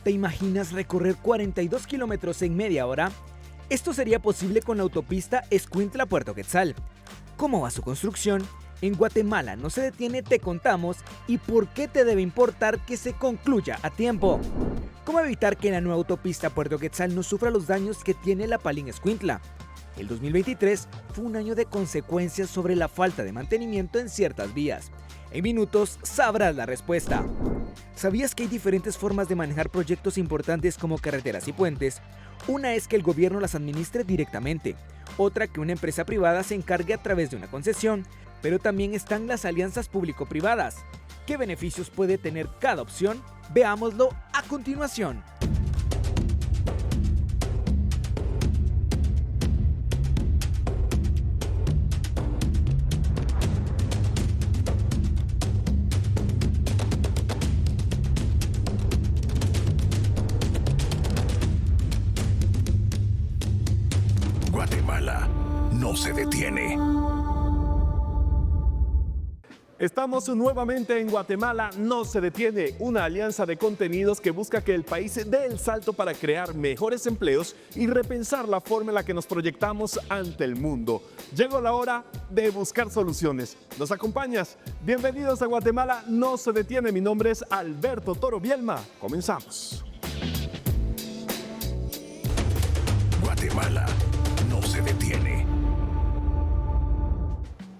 ¿Te imaginas recorrer 42 kilómetros en media hora? Esto sería posible con la autopista Escuintla-Puerto Quetzal. ¿Cómo va su construcción? En Guatemala no se detiene, te contamos, y por qué te debe importar que se concluya a tiempo. ¿Cómo evitar que la nueva autopista Puerto Quetzal no sufra los daños que tiene la Palín Escuintla? El 2023 fue un año de consecuencias sobre la falta de mantenimiento en ciertas vías. En minutos sabrás la respuesta. ¿Sabías que hay diferentes formas de manejar proyectos importantes como carreteras y puentes? Una es que el gobierno las administre directamente, otra que una empresa privada se encargue a través de una concesión, pero también están las alianzas público-privadas. ¿Qué beneficios puede tener cada opción? Veámoslo a continuación. Guatemala no se detiene. Estamos nuevamente en Guatemala no se detiene, una alianza de contenidos que busca que el país dé el salto para crear mejores empleos y repensar la forma en la que nos proyectamos ante el mundo. Llegó la hora de buscar soluciones. ¿Nos acompañas? Bienvenidos a Guatemala no se detiene. Mi nombre es Alberto Toro Bielma. Comenzamos. Guatemala no se detiene.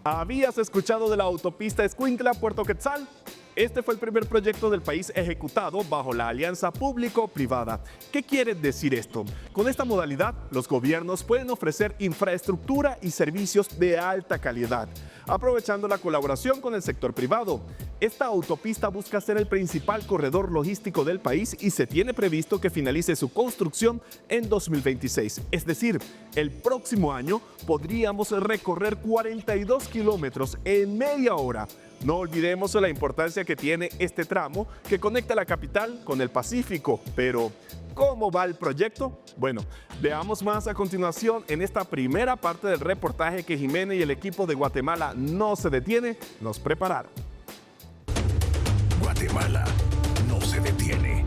¿Habías escuchado de la autopista Escuintla-Puerto Quetzal? Este fue el primer proyecto del país ejecutado bajo la alianza público-privada. ¿Qué quiere decir esto? Con esta modalidad, los gobiernos pueden ofrecer infraestructura y servicios de alta calidad, aprovechando la colaboración con el sector privado. Esta autopista busca ser el principal corredor logístico del país y se tiene previsto que finalice su construcción en 2026. Es decir, el próximo año podríamos recorrer 42 kilómetros en media hora. No olvidemos la importancia que tiene este tramo que conecta la capital con el Pacífico. Pero, ¿cómo va el proyecto? Bueno, veamos más a continuación en esta primera parte del reportaje que Jimena y el equipo de Guatemala no se detiene nos prepararon. Guatemala no se detiene.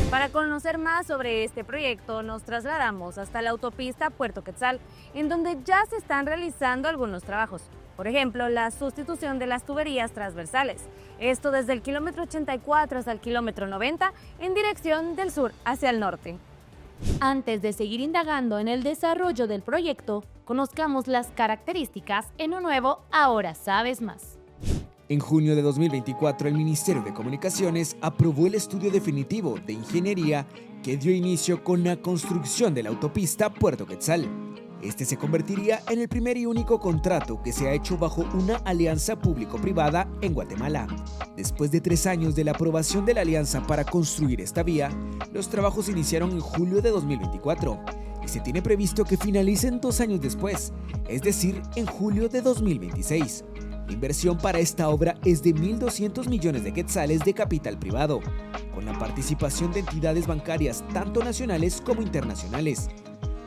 Para conocer más sobre este proyecto, nos trasladamos hasta la autopista Puerto Quetzal, en donde ya se están realizando algunos trabajos. Por ejemplo, la sustitución de las tuberías transversales. Esto desde el kilómetro 84 hasta el kilómetro 90, en dirección del sur hacia el norte. Antes de seguir indagando en el desarrollo del proyecto, conozcamos las características en un nuevo Ahora Sabes Más. En junio de 2024, el Ministerio de Comunicaciones aprobó el estudio definitivo de ingeniería que dio inicio con la construcción de la autopista Puerto Quetzal. Este se convertiría en el primer y único contrato que se ha hecho bajo una alianza público-privada en Guatemala. Después de 3 años de la aprobación de la alianza para construir esta vía, los trabajos iniciaron en julio de 2024 y se tiene previsto que finalicen 2 años después, es decir, en julio de 2026. La inversión para esta obra es de 1.200 millones de quetzales de capital privado, con la participación de entidades bancarias tanto nacionales como internacionales.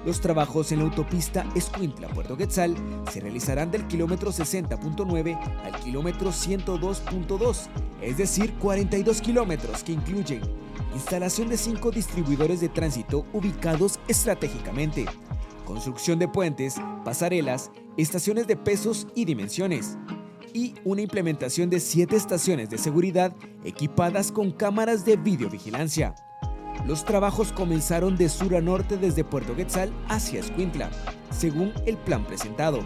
Los trabajos en la autopista Escuintla-Puerto Quetzal se realizarán del kilómetro 60.9 al kilómetro 102.2, es decir, 42 kilómetros que incluyen instalación de 5 distribuidores de tránsito ubicados estratégicamente, construcción de puentes, pasarelas, estaciones de pesos y dimensiones, y una implementación de 7 estaciones de seguridad equipadas con cámaras de videovigilancia. Los trabajos comenzaron de sur a norte desde Puerto Quetzal hacia Escuintla, según el plan presentado.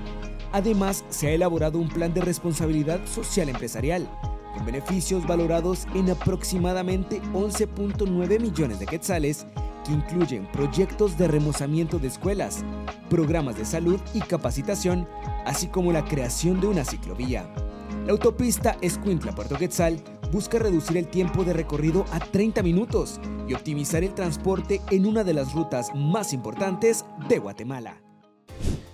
Además, se ha elaborado un plan de responsabilidad social empresarial, con beneficios valorados en aproximadamente 11.9 millones de quetzales, que incluyen proyectos de remozamiento de escuelas, programas de salud y capacitación, así como la creación de una ciclovía. La autopista Escuintla-Puerto Quetzal busca reducir el tiempo de recorrido a 30 minutos y optimizar el transporte en una de las rutas más importantes de Guatemala.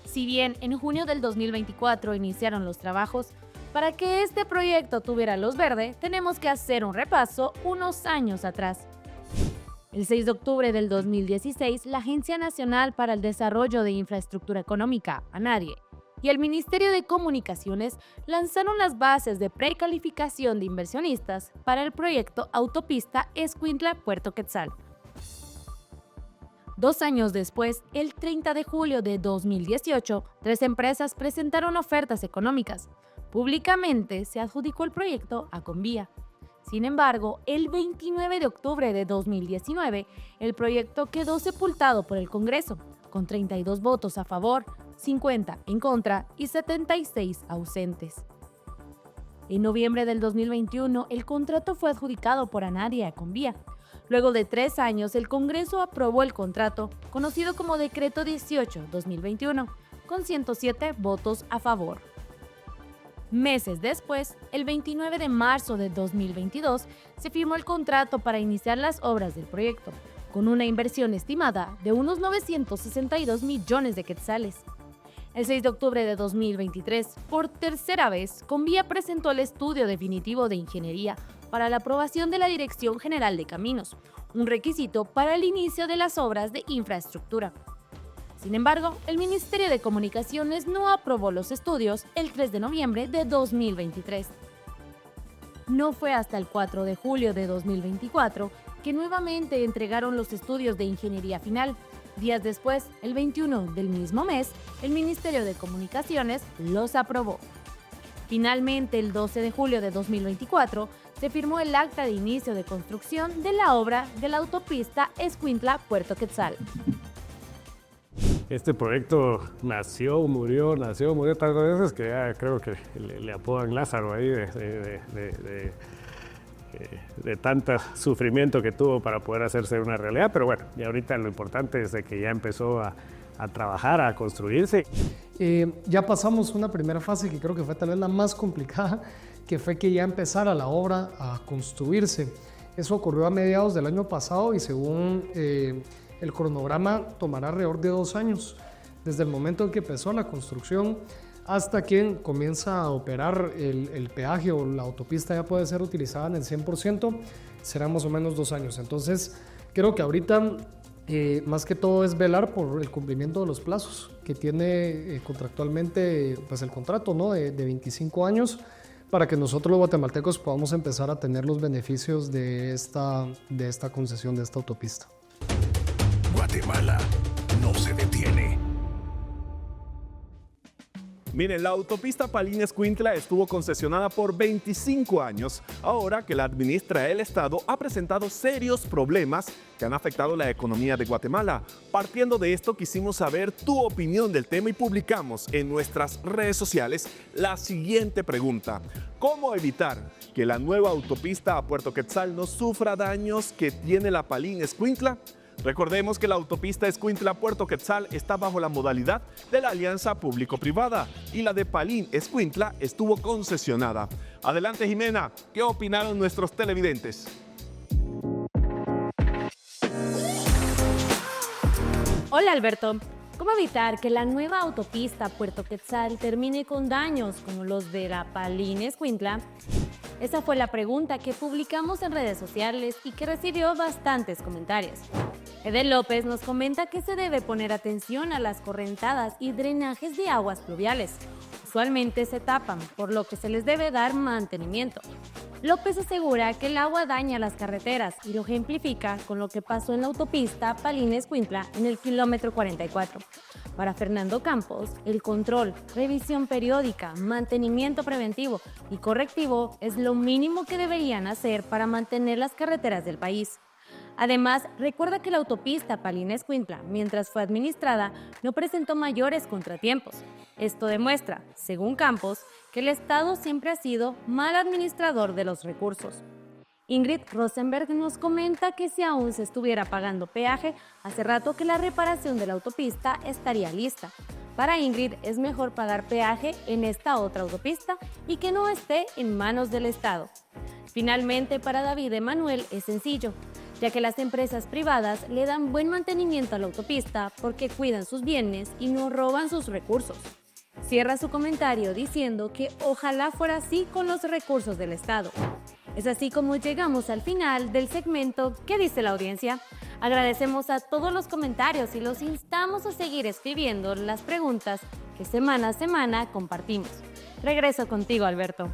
Si bien en junio del 2024 iniciaron los trabajos, para que este proyecto tuviera luz verde, tenemos que hacer un repaso unos años atrás. El 6 de octubre del 2016, la Agencia Nacional para el Desarrollo de Infraestructura Económica, ANADIE, y el Ministerio de Comunicaciones lanzaron las bases de precalificación de inversionistas para el proyecto Autopista Escuintla-Puerto Quetzal. 2 años después, el 30 de julio de 2018, 3 empresas presentaron ofertas económicas. Públicamente se adjudicó el proyecto a Convía. Sin embargo, el 29 de octubre de 2019, el proyecto quedó sepultado por el Congreso, con 32 votos a favor, 50 en contra y 76 ausentes. En noviembre del 2021, el contrato fue adjudicado por ANADIE a Convía. Luego de 3 años, el Congreso aprobó el contrato, conocido como Decreto 18-2021, con 107 votos a favor. Meses después, el 29 de marzo de 2022, se firmó el contrato para iniciar las obras del proyecto, con una inversión estimada de unos 962 millones de quetzales. El 6 de octubre de 2023, por tercera vez, Convía presentó el estudio definitivo de ingeniería para la aprobación de la Dirección General de Caminos, un requisito para el inicio de las obras de infraestructura. Sin embargo, el Ministerio de Comunicaciones no aprobó los estudios el 3 de noviembre de 2023. No fue hasta el 4 de julio de 2024 que nuevamente entregaron los estudios de ingeniería final. Días después, el 21 del mismo mes, el Ministerio de Comunicaciones los aprobó. Finalmente, el 12 de julio de 2024, se firmó el acta de inicio de construcción de la obra de la autopista Escuintla-Puerto Quetzal. Este proyecto nació, murió tantas veces que ya creo que le apodan Lázaro ahí de tanto sufrimiento que tuvo para poder hacerse una realidad. Pero bueno, y ahorita lo importante es de que ya empezó a trabajar, a construirse. Ya pasamos una primera fase que creo que fue tal vez la más complicada, que fue que ya empezara la obra a construirse. Eso ocurrió a mediados del año pasado y según el cronograma tomará alrededor de 2 años, desde el momento en que empezó la construcción hasta que comienza a operar el peaje o la autopista ya puede ser utilizada en el 100%, será más o menos 2 años. Entonces, creo que ahorita más que todo es velar por el cumplimiento de los plazos que tiene contractualmente pues el contrato, ¿no? de 25 años, para que nosotros los guatemaltecos podamos empezar a tener los beneficios de esta concesión, de esta autopista. Guatemala no se detiene. Miren, la autopista Palín-Escuintla estuvo concesionada por 25 años. Ahora que la administra el Estado, ha presentado serios problemas que han afectado la economía de Guatemala. Partiendo de esto, quisimos saber tu opinión del tema y publicamos en nuestras redes sociales la siguiente pregunta: ¿cómo evitar que la nueva autopista a Puerto Quetzal no sufra daños que tiene la Palín-Escuintla? Recordemos que la autopista Escuintla-Puerto Quetzal está bajo la modalidad de la alianza público-privada y la de Palín-Escuintla estuvo concesionada. Adelante, Jimena, ¿qué opinaron nuestros televidentes? Hola, Alberto. ¿Cómo evitar que la nueva autopista Puerto Quetzal termine con daños como los de la Palín-Escuintla? Esa fue la pregunta que publicamos en redes sociales y que recibió bastantes comentarios. Edel López nos comenta que se debe poner atención a las correntadas y drenajes de aguas pluviales. Usualmente se tapan, por lo que se les debe dar mantenimiento. López asegura que el agua daña las carreteras y lo ejemplifica con lo que pasó en la autopista Palín-Escuintla en el kilómetro 44. Para Fernando Campos, el control, revisión periódica, mantenimiento preventivo y correctivo es lo mínimo que deberían hacer para mantener las carreteras del país. Además, recuerda que la autopista Palín-Escuintla, mientras fue administrada, no presentó mayores contratiempos. Esto demuestra, según Campos, que el Estado siempre ha sido mal administrador de los recursos. Ingrid Rosenberg nos comenta que si aún se estuviera pagando peaje, hace rato que la reparación de la autopista estaría lista. Para Ingrid es mejor pagar peaje en esta otra autopista y que no esté en manos del Estado. Finalmente, para David Emanuel es sencillo. ya que las empresas privadas le dan buen mantenimiento a la autopista porque cuidan sus bienes y no roban sus recursos. Cierra su comentario diciendo que ojalá fuera así con los recursos del Estado. Es así como llegamos al final del segmento ¿Qué dice la audiencia? Agradecemos a todos los comentarios y los instamos a seguir escribiendo las preguntas que semana a semana compartimos. Regreso contigo, Alberto.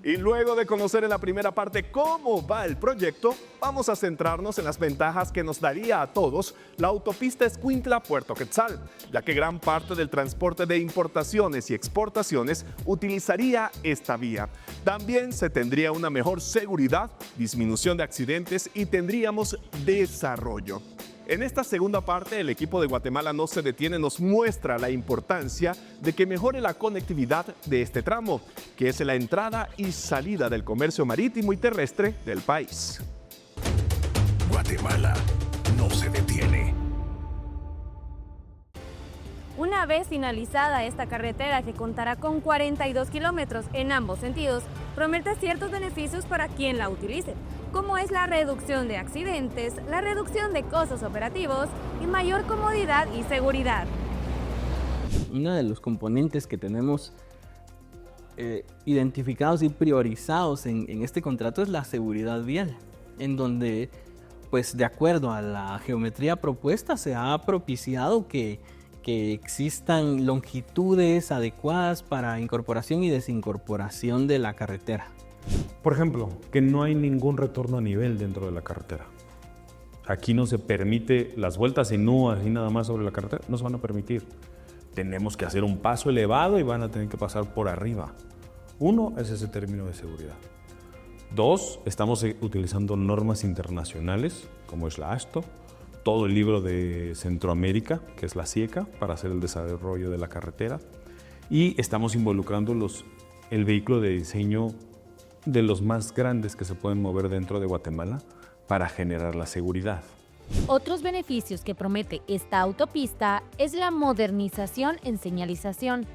Y luego de conocer en la primera parte cómo va el proyecto, vamos a centrarnos en las ventajas que nos daría a todos la autopista Escuintla-Puerto Quetzal, ya que gran parte del transporte de importaciones y exportaciones utilizaría esta vía. También se tendría una mejor seguridad, disminución de accidentes y tendríamos desarrollo. En esta segunda parte, el equipo de Guatemala no se detiene, nos muestra la importancia de que mejore la conectividad de este tramo, que es la entrada y salida del comercio marítimo y terrestre del país. Guatemala no se detiene. Una vez finalizada esta carretera, que contará con 42 kilómetros en ambos sentidos, promete ciertos beneficios para quien la utilice, como es la reducción de accidentes, la reducción de costos operativos y mayor comodidad y seguridad. Uno de los componentes que tenemos identificados y priorizados en este contrato es la seguridad vial, en donde, pues de acuerdo a la geometría propuesta, se ha propiciado que existan longitudes adecuadas para incorporación y desincorporación de la carretera. Por ejemplo, que no hay ningún retorno a nivel dentro de la carretera. Aquí no se permite las vueltas en U así nada más sobre la carretera, no se van a permitir. Tenemos que hacer un paso elevado y van a tener que pasar por arriba. Uno es ese término de seguridad. Dos, estamos utilizando normas internacionales como es la AASHTO, todo el libro de Centroamérica, que es la CIECA, para hacer el desarrollo de la carretera. Y estamos involucrando el vehículo de diseño de los más grandes que se pueden mover dentro de Guatemala para generar la seguridad. Otros beneficios que promete esta autopista es la modernización en señalización,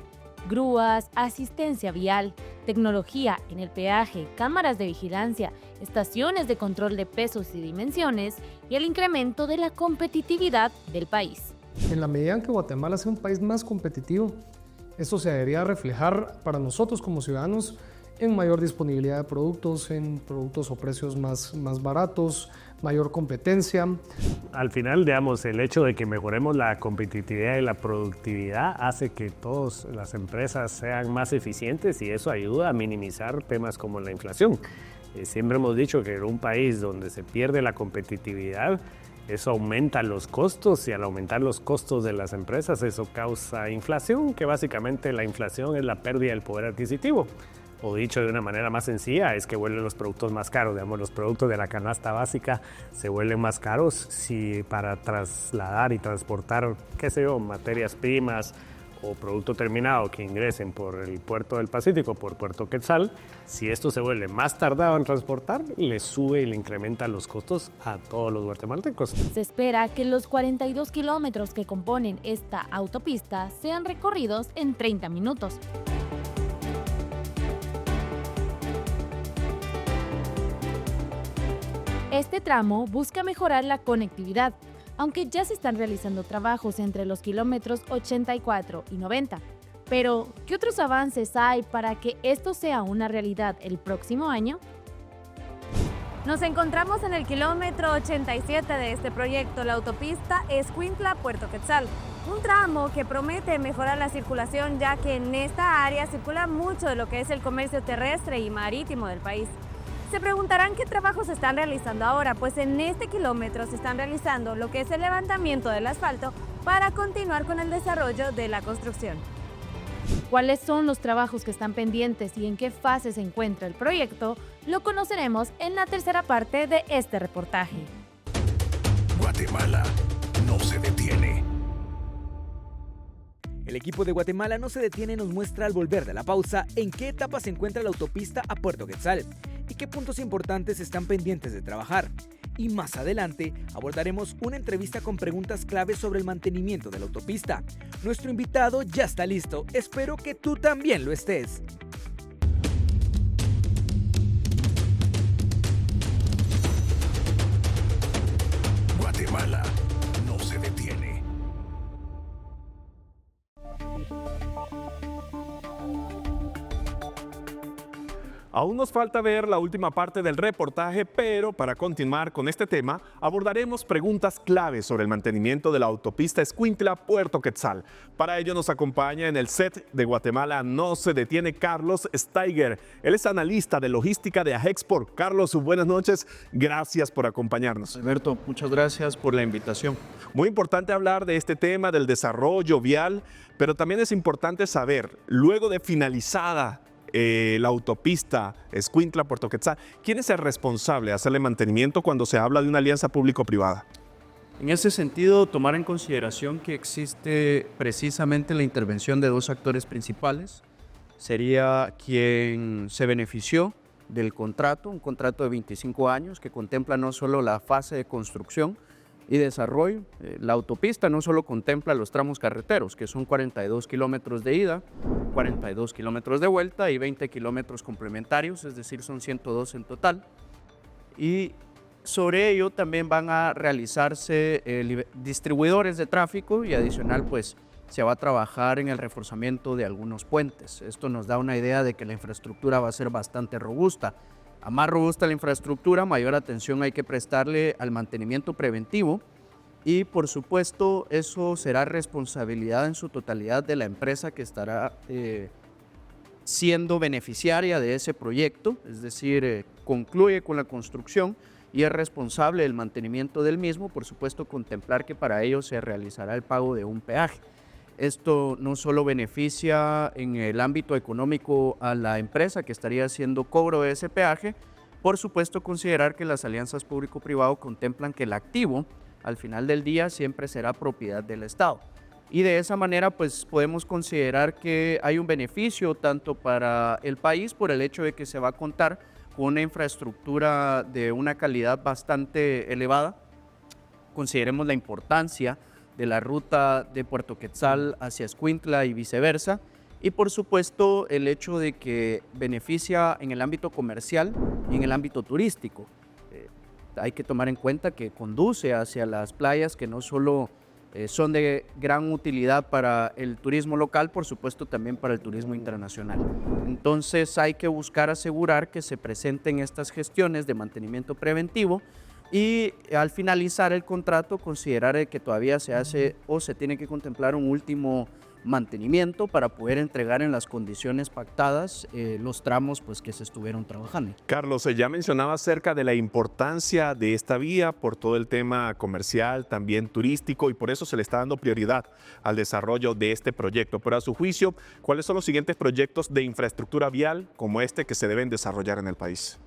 grúas, asistencia vial, tecnología en el peaje, cámaras de vigilancia, estaciones de control de pesos y dimensiones y el incremento de la competitividad del país. En la medida en que Guatemala sea un país más competitivo, esto se debería reflejar para nosotros como ciudadanos en mayor disponibilidad de productos, en productos o precios más baratos, mayor competencia. Al final, digamos, el hecho de que mejoremos la competitividad y la productividad hace que todas las empresas sean más eficientes y eso ayuda a minimizar temas como la inflación. Siempre hemos dicho que en un país donde se pierde la competitividad, eso aumenta los costos y al aumentar los costos de las empresas, eso causa inflación, que básicamente la inflación es la pérdida del poder adquisitivo. O dicho de una manera más sencilla, es que vuelven los productos más caros. Digamos, los productos de la canasta básica se vuelven más caros si para trasladar y transportar, qué sé yo, materias primas o producto terminado que ingresen por el puerto del Pacífico, por Puerto Quetzal, si esto se vuelve más tardado en transportar, le sube y le incrementa los costos a todos los guatemaltecos. Se espera que los 42 kilómetros que componen esta autopista sean recorridos en 30 minutos. Este tramo busca mejorar la conectividad, aunque ya se están realizando trabajos entre los kilómetros 84 y 90. Pero, ¿qué otros avances hay para que esto sea una realidad el próximo año? Nos encontramos en el kilómetro 87 de este proyecto, la autopista Escuintla-Puerto Quetzal. Un tramo que promete mejorar la circulación, ya que en esta área circula mucho de lo que es el comercio terrestre y marítimo del país. Se preguntarán qué trabajos se están realizando ahora, pues en este kilómetro se están realizando lo que es el levantamiento del asfalto para continuar con el desarrollo de la construcción. ¿Cuáles son los trabajos que están pendientes y en qué fase se encuentra el proyecto? Lo conoceremos en la tercera parte de este reportaje. Guatemala no se detiene. El equipo de Guatemala no se detiene, nos muestra al volver de la pausa en qué etapa se encuentra la autopista a Puerto Quetzal y qué puntos importantes están pendientes de trabajar. Y más adelante abordaremos una entrevista con preguntas claves sobre el mantenimiento de la autopista. Nuestro invitado ya está listo, espero que tú también lo estés. Guatemala no se detiene. Aún nos falta ver la última parte del reportaje, pero para continuar con este tema, abordaremos preguntas claves sobre el mantenimiento de la autopista Escuintla-Puerto Quetzal. Para ello nos acompaña en el set de Guatemala No se detiene Carlos Steiger. Él es analista de logística de Ajexport. Carlos, buenas noches. Gracias por acompañarnos. Alberto, muchas gracias por la invitación. Muy importante hablar de este tema del desarrollo vial, pero también es importante saber, luego de finalizada la autopista Escuintla-Puerto Quetzal, ¿quién es el responsable de hacerle mantenimiento cuando se habla de una alianza público-privada? En ese sentido, tomar en consideración que existe precisamente la intervención de dos actores principales. Sería quien se benefició del contrato, un contrato de 25 años que contempla no solo la fase de construcción y desarrollo. La autopista no solo contempla los tramos carreteros, que son 42 kilómetros de ida, 42 kilómetros de vuelta y 20 kilómetros complementarios, es decir, son 102 en total. Y sobre ello también van a realizarse distribuidores de tráfico y adicional pues se va a trabajar en el reforzamiento de algunos puentes. Esto nos da una idea de que la infraestructura va a ser bastante robusta. A más robusta la infraestructura, mayor atención hay que prestarle al mantenimiento preventivo y por supuesto eso será responsabilidad en su totalidad de la empresa que estará siendo beneficiaria de ese proyecto, es decir, concluye con la construcción y es responsable del mantenimiento del mismo, por supuesto contemplar que para ello se realizará el pago de un peaje. Esto no solo beneficia en el ámbito económico a la empresa que estaría haciendo cobro de ese peaje, por supuesto considerar que las alianzas público-privado contemplan que el activo al final del día siempre será propiedad del Estado. Y de esa manera pues podemos considerar que hay un beneficio tanto para el país por el hecho de que se va a contar con una infraestructura de una calidad bastante elevada. Consideremos la importancia de la ruta de Puerto Quetzal hacia Escuintla y viceversa, y por supuesto el hecho de que beneficia en el ámbito comercial y en el ámbito turístico. Hay que tomar en cuenta que conduce hacia las playas que no solo son de gran utilidad para el turismo local, por supuesto también para el turismo internacional. Entonces hay que buscar asegurar que se presenten estas gestiones de mantenimiento preventivo y al finalizar el contrato considerar que todavía se hace o se tiene que contemplar un último mantenimiento para poder entregar en las condiciones pactadas los tramos pues, que se estuvieron trabajando. Carlos, ya mencionaba acerca de la importancia de esta vía por todo el tema comercial, también turístico, y por eso se le está dando prioridad al desarrollo de este proyecto. Pero a su juicio, ¿cuáles son los siguientes proyectos de infraestructura vial como este que se deben desarrollar en el país?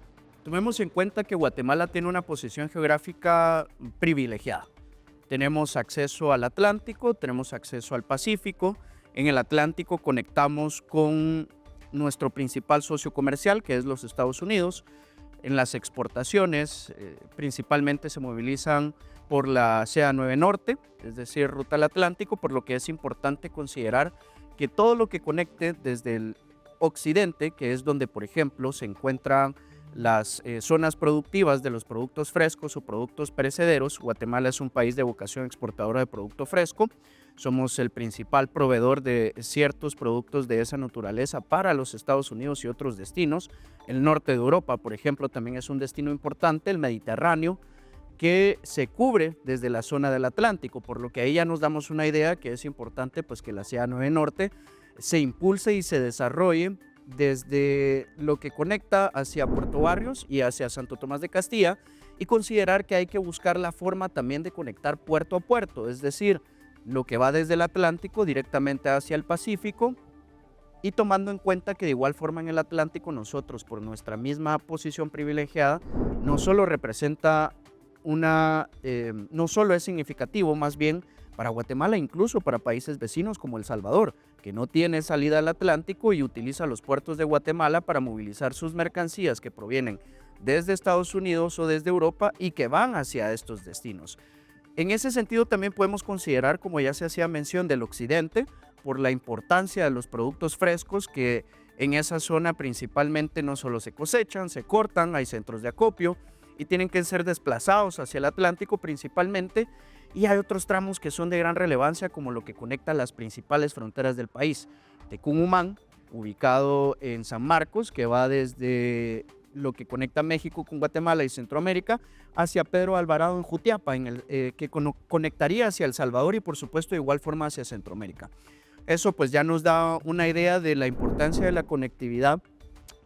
Tomemos en cuenta que Guatemala tiene una posición geográfica privilegiada. Tenemos acceso al Atlántico, tenemos acceso al Pacífico. En el Atlántico conectamos con nuestro principal socio comercial, que es los Estados Unidos. En las exportaciones, principalmente se movilizan por la CA9 Norte, es decir, ruta al Atlántico, por lo que es importante considerar que todo lo que conecte desde el occidente, que es donde, por ejemplo, se encuentran las zonas productivas de los productos frescos o productos perecederos. Guatemala es un país de vocación exportadora de producto fresco. Somos el principal proveedor de ciertos productos de esa naturaleza para los Estados Unidos y otros destinos. El norte de Europa, por ejemplo, también es un destino importante, el Mediterráneo, que se cubre desde la zona del Atlántico, por lo que ahí ya nos damos una idea que es importante pues, que la CA9 Norte se impulse y se desarrolle desde lo que conecta hacia Puerto Barrios y hacia Santo Tomás de Castilla, y considerar que hay que buscar la forma también de conectar puerto a puerto, es decir, lo que va desde el Atlántico directamente hacia el Pacífico, y tomando en cuenta que de igual forma en el Atlántico nosotros, por nuestra misma posición privilegiada, no solo representa no solo es significativo, más bien para Guatemala, incluso para países vecinos como El Salvador, que no tiene salida al Atlántico y utiliza los puertos de Guatemala para movilizar sus mercancías que provienen desde Estados Unidos o desde Europa y que van hacia estos destinos. En ese sentido también podemos considerar, como ya se hacía mención, del occidente, por la importancia de los productos frescos que en esa zona principalmente no solo se cosechan, se cortan, hay centros de acopio, y tienen que ser desplazados hacia el Atlántico principalmente, y hay otros tramos que son de gran relevancia como lo que conecta las principales fronteras del país. Tecún-Umán, ubicado en San Marcos, que va desde lo que conecta México con Guatemala y Centroamérica, hacia Pedro Alvarado en Jutiapa, que conectaría hacia El Salvador y por supuesto de igual forma hacia Centroamérica. Eso pues ya nos da una idea de la importancia de la conectividad,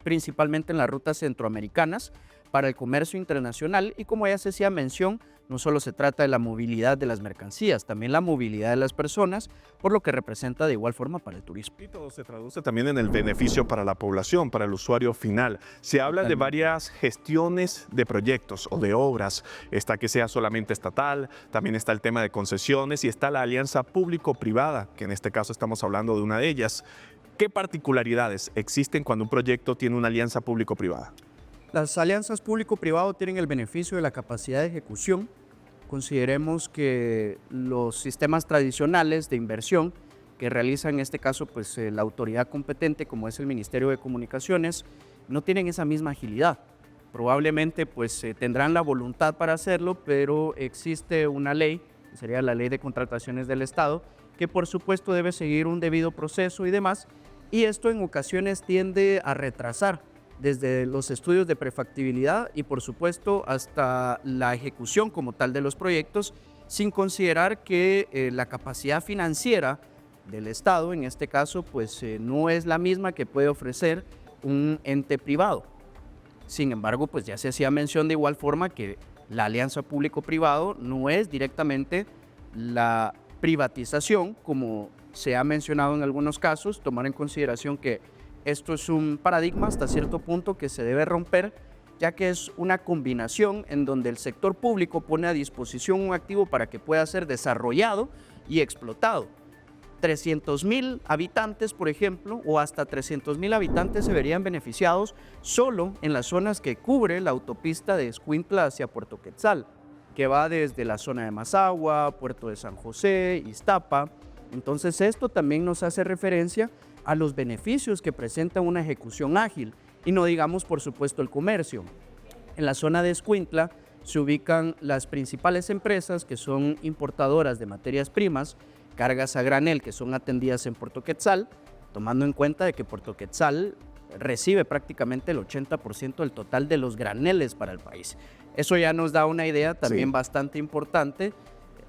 principalmente en las rutas centroamericanas, para el comercio internacional, y como ya se hacía mención, no solo se trata de la movilidad de las mercancías, también la movilidad de las personas, por lo que representa de igual forma para el turismo. Y todo se traduce también en el beneficio para la población, para el usuario final. Se habla de varias gestiones de proyectos o de obras, está que sea solamente estatal, también está el tema de concesiones y está la alianza público-privada, que en este caso estamos hablando de una de ellas. ¿Qué particularidades existen cuando un proyecto tiene una alianza público-privada? Las alianzas público-privado tienen el beneficio de la capacidad de ejecución. Consideremos que los sistemas tradicionales de inversión que realiza en este caso pues, la autoridad competente, como es el Ministerio de Comunicaciones, no tienen esa misma agilidad. Probablemente pues, tendrán la voluntad para hacerlo, pero existe una ley, que sería la Ley de Contrataciones del Estado, que por supuesto debe seguir un debido proceso y demás, y esto en ocasiones tiende a retrasar desde los estudios de prefactibilidad y por supuesto hasta la ejecución como tal de los proyectos, sin considerar que la capacidad financiera del Estado, en este caso, pues no es la misma que puede ofrecer un ente privado. Sin embargo, pues ya se hacía mención de igual forma que la alianza público-privado no es directamente la privatización, como se ha mencionado en algunos casos, tomar en consideración que esto es un paradigma hasta cierto punto que se debe romper, ya que es una combinación en donde el sector público pone a disposición un activo para que pueda ser desarrollado y explotado. 300,000 habitantes, por ejemplo, o hasta 300,000 habitantes se verían beneficiados solo en las zonas que cubre la autopista de Escuintla hacia Puerto Quetzal, que va desde la zona de Mazagua, Puerto de San José, Iztapa. Entonces esto también nos hace referencia a los beneficios que presenta una ejecución ágil y no digamos por supuesto el comercio. En la zona de Escuintla se ubican las principales empresas que son importadoras de materias primas, cargas a granel que son atendidas en Puerto Quetzal, tomando en cuenta de que Puerto Quetzal recibe prácticamente el 80% del total de los graneles para el país. Eso ya nos da una idea también bastante importante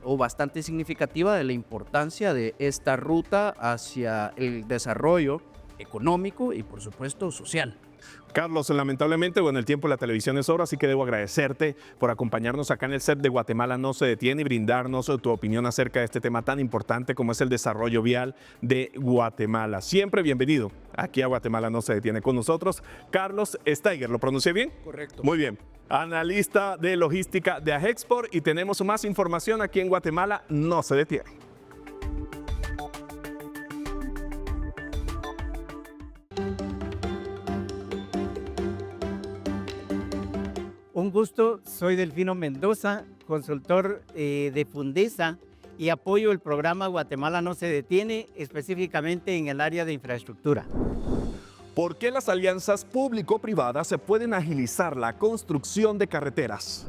o bastante significativa de la importancia de esta ruta hacia el desarrollo económico y por supuesto social. Carlos, lamentablemente, bueno, el tiempo de la televisión es oro, así que debo agradecerte por acompañarnos acá en el set de Guatemala No Se Detiene y brindarnos tu opinión acerca de este tema tan importante como es el desarrollo vial de Guatemala. Siempre bienvenido aquí a Guatemala No Se Detiene con nosotros, Carlos Steiger. ¿Lo pronuncié bien? Correcto. Muy bien. Analista de logística de Ajexport y tenemos más información aquí en Guatemala No Se Detiene. Un gusto, soy Delfino Mendoza, consultor de Fundesa y apoyo el programa Guatemala No Se Detiene, específicamente en el área de infraestructura. ¿Por qué las alianzas público-privadas se pueden agilizar la construcción de carreteras?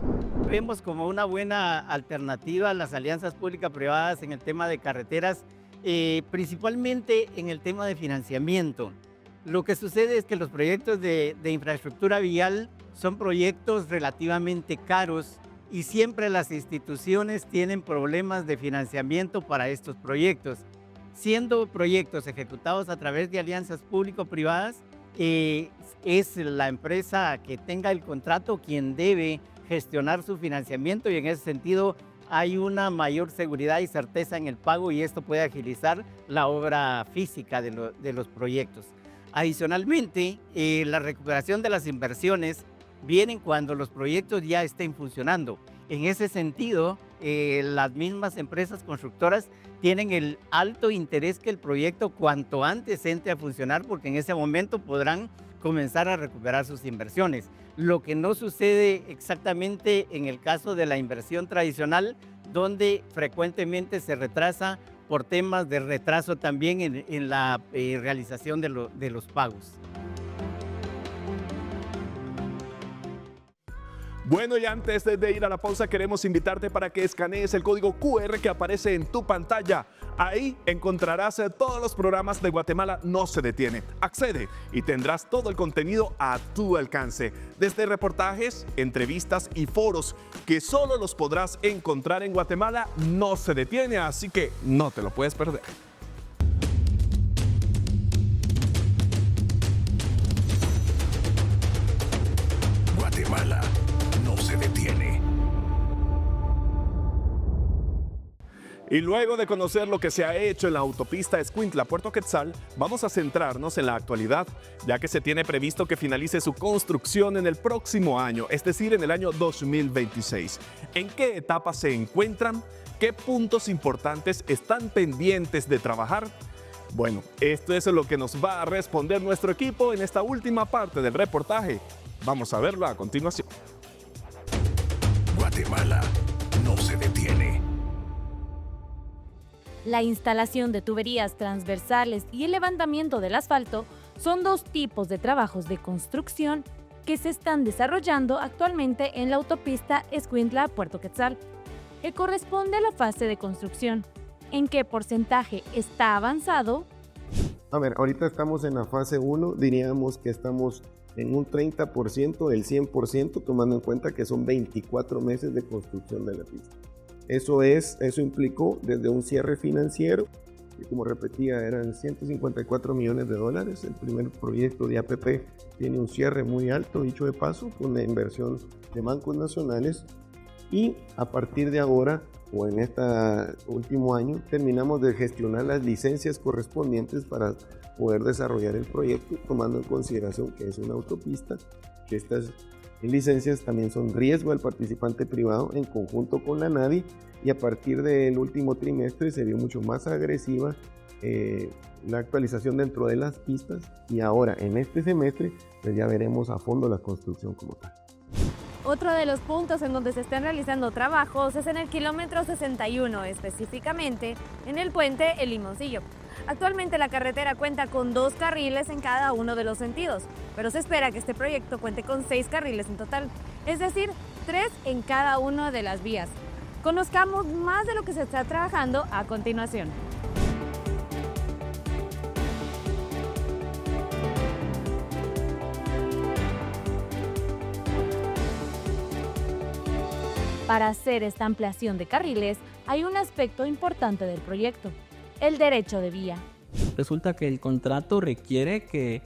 Vemos como una buena alternativa las alianzas público-privadas en el tema de carreteras, principalmente en el tema de financiamiento. Lo que sucede es que los proyectos de infraestructura vial son proyectos relativamente caros y siempre las instituciones tienen problemas de financiamiento para estos proyectos. Siendo proyectos ejecutados a través de alianzas público-privadas, es la empresa que tenga el contrato quien debe gestionar su financiamiento y en ese sentido hay una mayor seguridad y certeza en el pago y esto puede agilizar la obra física de los proyectos. Adicionalmente, la recuperación de las inversiones vienen cuando los proyectos ya estén funcionando. En ese sentido, las mismas empresas constructoras tienen el alto interés que el proyecto cuanto antes entre a funcionar porque en ese momento podrán comenzar a recuperar sus inversiones. Lo que no sucede exactamente en el caso de la inversión tradicional, donde frecuentemente se retrasa por temas de retraso también en la realización de los pagos. Bueno, y antes de ir a la pausa, queremos invitarte para que escanees el código QR que aparece en tu pantalla. Ahí encontrarás todos los programas de Guatemala No se detiene. Accede y tendrás todo el contenido a tu alcance, desde reportajes, entrevistas y foros que solo los podrás encontrar en Guatemala No se detiene, así que no te lo puedes perder. Guatemala no se detiene. Y luego de conocer lo que se ha hecho en la autopista Escuintla-Puerto Quetzal, vamos a centrarnos en la actualidad, ya que se tiene previsto que finalice su construcción en el próximo año, es decir, en el año 2026. ¿En qué etapa se encuentran? ¿Qué puntos importantes están pendientes de trabajar? Bueno, esto es lo que nos va a responder nuestro equipo en esta última parte del reportaje. Vamos a verlo a continuación. Guatemala no se detiene. La instalación de tuberías transversales y el levantamiento del asfalto son dos tipos de trabajos de construcción que se están desarrollando actualmente en la autopista Escuintla-Puerto Quetzal, que corresponde a la fase de construcción. ¿En qué porcentaje está avanzado? A ver, ahorita estamos en la fase 1, diríamos que estamos en un 30% del 100%, tomando en cuenta que son 24 meses de construcción de la pista. Eso implicó desde un cierre financiero, que como repetía eran 154 millones de dólares. El primer proyecto de APP tiene un cierre muy alto, dicho de paso, con la inversión de bancos nacionales. Y a partir de ahora, o en este último año, terminamos de gestionar las licencias correspondientes para poder desarrollar el proyecto, tomando en consideración que es una autopista, que estas licencias también son riesgo al participante privado en conjunto con la NADI, y a partir del último trimestre se vio mucho más agresiva la actualización dentro de las pistas, y ahora en este semestre pues ya veremos a fondo la construcción como tal. Otro de los puntos en donde se están realizando trabajos es en el kilómetro 61, específicamente en el puente El Limoncillo. Actualmente la carretera cuenta con 2 carriles en cada uno de los sentidos, pero se espera que este proyecto cuente con 6 carriles en total, es decir, 3 en cada una de las vías. Conozcamos más de lo que se está trabajando a continuación. Para hacer esta ampliación de carriles, hay un aspecto importante del proyecto: el derecho de vía. Resulta que el contrato requiere que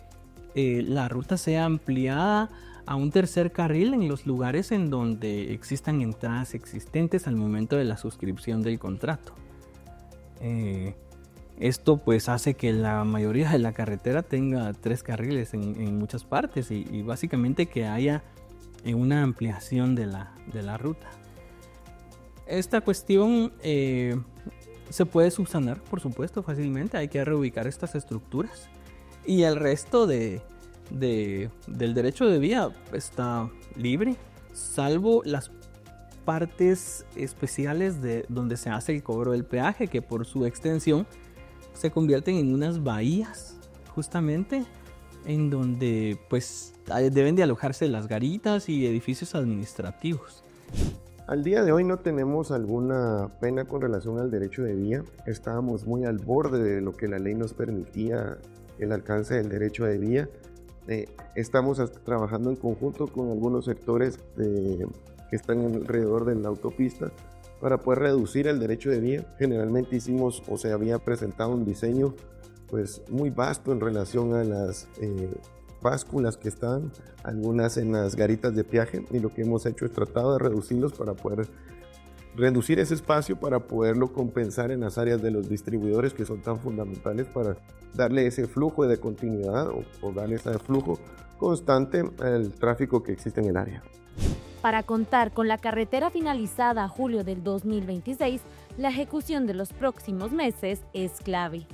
la ruta sea ampliada a un tercer carril en los lugares en donde existan entradas existentes al momento de la suscripción del contrato. Esto pues hace que la mayoría de la carretera tenga 3 carriles en muchas partes y básicamente que haya una ampliación de la ruta. Esta cuestión se puede subsanar, por supuesto, fácilmente. Hay que reubicar estas estructuras y el resto del derecho de vía está libre, salvo las partes especiales de donde se hace el cobro del peaje, que por su extensión se convierten en unas bahías, justamente en donde pues deben de alojarse las garitas y edificios administrativos. Al día de hoy no tenemos alguna pena con relación al derecho de vía. Estábamos muy al borde de lo que la ley nos permitía, el alcance del derecho de vía. Estamos trabajando en conjunto con algunos sectores que están alrededor de la autopista para poder reducir el derecho de vía. Generalmente hicimos o se había presentado un diseño pues muy vasto en relación a las básculas que están, algunas en las garitas de peaje, y lo que hemos hecho es tratado de reducirlos para poder reducir ese espacio para poderlo compensar en las áreas de los distribuidores que son tan fundamentales para darle ese flujo de continuidad o darle ese flujo constante al tráfico que existe en el área. Para contar con la carretera finalizada a julio del 2026, la ejecución de los próximos meses es clave.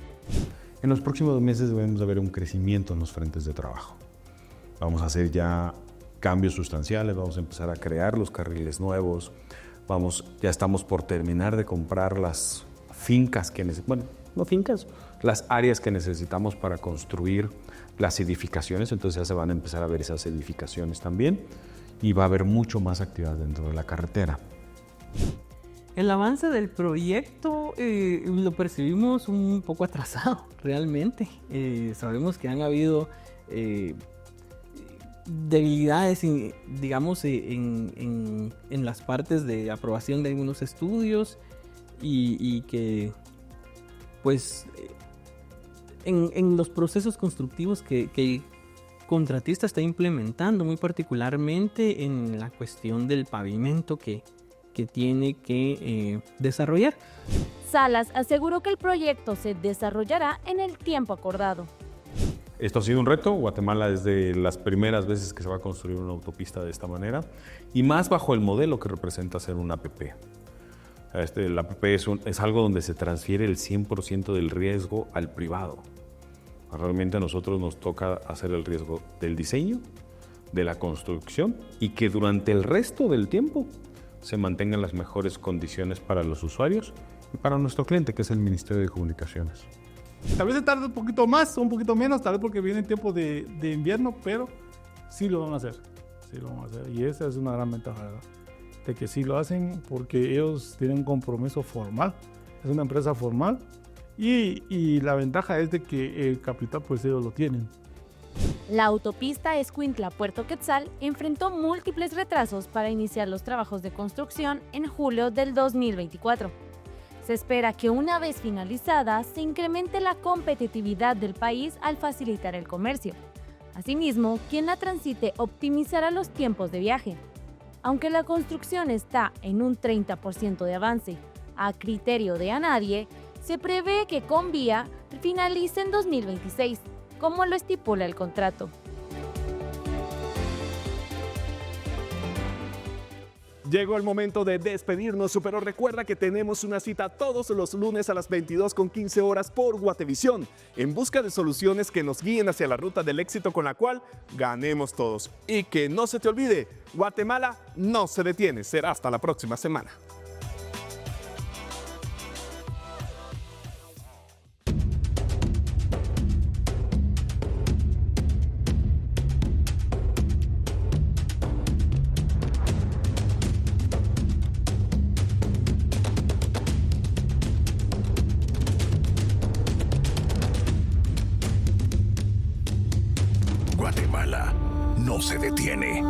En los próximos meses debemos de ver un crecimiento en los frentes de trabajo. Vamos a hacer ya cambios sustanciales, vamos a empezar a crear los carriles nuevos, ya estamos por terminar de comprar las fincas las áreas que necesitamos para construir las edificaciones, entonces ya se van a empezar a ver esas edificaciones también. y va a haber mucho más actividad dentro de la carretera. El avance del proyecto lo percibimos un poco atrasado, realmente. Sabemos que han habido debilidades, digamos, en las partes de aprobación de algunos estudios y que, pues, en los procesos constructivos que el contratista está implementando, muy particularmente en la cuestión del pavimento que tiene que desarrollar. Salas aseguró que el proyecto se desarrollará en el tiempo acordado. Esto ha sido un reto. Guatemala es de las primeras veces que se va a construir una autopista de esta manera y más bajo el modelo que representa ser una APP. La APP es algo donde se transfiere el 100% del riesgo al privado. Realmente a nosotros nos toca hacer el riesgo del diseño, de la construcción y que durante el resto del tiempo se mantengan las mejores condiciones para los usuarios y para nuestro cliente, que es el Ministerio de Comunicaciones. Tal vez se tarde un poquito más o un poquito menos, tal vez porque viene el tiempo de invierno, pero sí lo van a hacer. Sí lo van a hacer. Y esa es una gran ventaja, ¿verdad? De que sí lo hacen porque ellos tienen un compromiso formal. Es una empresa formal y la ventaja es de que el capital pues ellos lo tienen. La autopista Escuintla-Puerto Quetzal enfrentó múltiples retrasos para iniciar los trabajos de construcción en julio del 2024. Se espera que una vez finalizada se incremente la competitividad del país al facilitar el comercio. Asimismo, quien la transite optimizará los tiempos de viaje. Aunque la construcción está en un 30% de avance, a criterio de ANADIE, se prevé que Convía finalice en 2026, como lo estipula el contrato. Llegó el momento de despedirnos, pero recuerda que tenemos una cita todos los lunes a las 22:15 horas por Guatevisión, en busca de soluciones que nos guíen hacia la ruta del éxito con la cual ganemos todos. Y que no se te olvide, Guatemala no se detiene. Será hasta la próxima semana. Guatemala no se detiene.